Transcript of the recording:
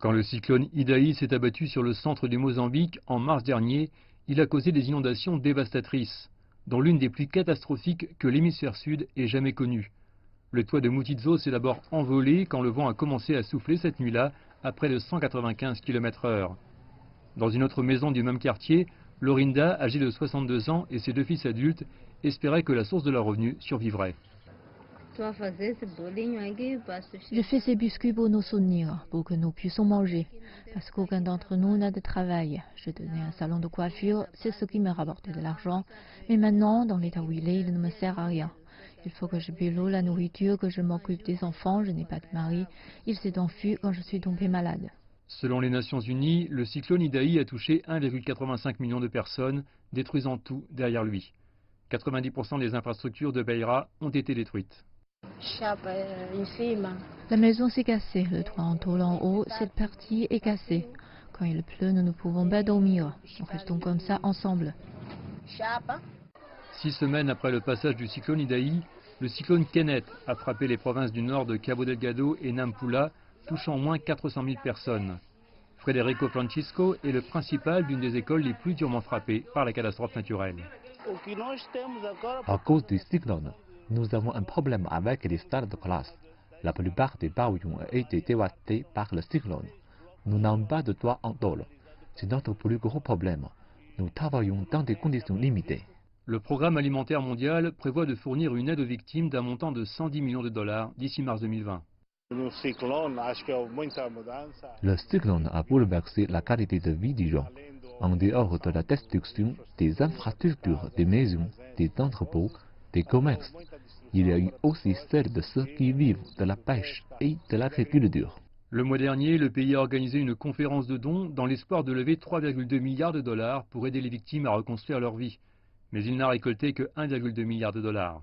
Quand le cyclone Idai s'est abattu sur le centre du Mozambique en mars dernier, il a causé des inondations dévastatrices, dont l'une des plus catastrophiques que l'hémisphère sud ait jamais connue. Le toit de Mutizo s'est d'abord envolé quand le vent a commencé à souffler cette nuit-là à près de 195 km/h. Dans une autre maison du même quartier, Lorinda, âgée de 62 ans, et ses deux fils adultes espéraient que la source de leur revenu survivrait. Je fais ces biscuits pour nous soutenir, pour que nous puissions manger, parce qu'aucun d'entre nous n'a de travail. Je tenais un salon de coiffure, c'est ce qui me rapportait de l'argent, mais maintenant, dans l'état où il est, il ne me sert à rien. Il faut que je paie l'eau, la nourriture, que je m'occupe des enfants, je n'ai pas de mari. Il s'est enfui quand je suis tombée malade. Selon les Nations Unies, le cyclone Idai a touché 1,85 million de personnes, détruisant tout derrière lui. 90% des infrastructures de Beira ont été détruites. La maison s'est cassée, le toit en tôle en haut, cette partie est cassée. Quand il pleut, nous ne pouvons pas dormir. Nous restons comme ça ensemble. 6 semaines après le passage du cyclone Idai, le cyclone Kenneth a frappé les provinces du nord de Cabo Delgado et Nampula, touchant au moins 400 000 personnes. Federico Francisco est le principal d'une des écoles les plus durement frappées par la catastrophe naturelle. À cause du cyclone, nous avons un problème avec les salles de classe. La plupart des pavillons ont été dévastés par le cyclone. Nous n'avons pas de toit en tôle. C'est notre plus gros problème. Nous travaillons dans des conditions limitées. Le Programme alimentaire mondial prévoit de fournir une aide aux victimes d'un montant de 110 millions de dollars d'ici mars 2020. Le cyclone a bouleversé la qualité de vie des gens. En dehors de la destruction des infrastructures, des maisons, des entrepôts, des commerces, il y a eu aussi celle de ceux qui vivent de la pêche et de l'agriculture. Le mois dernier, le pays a organisé une conférence de dons dans l'espoir de lever 3,2 milliards de dollars pour aider les victimes à reconstruire leur vie. Mais il n'a récolté que 1,2 milliard de dollars.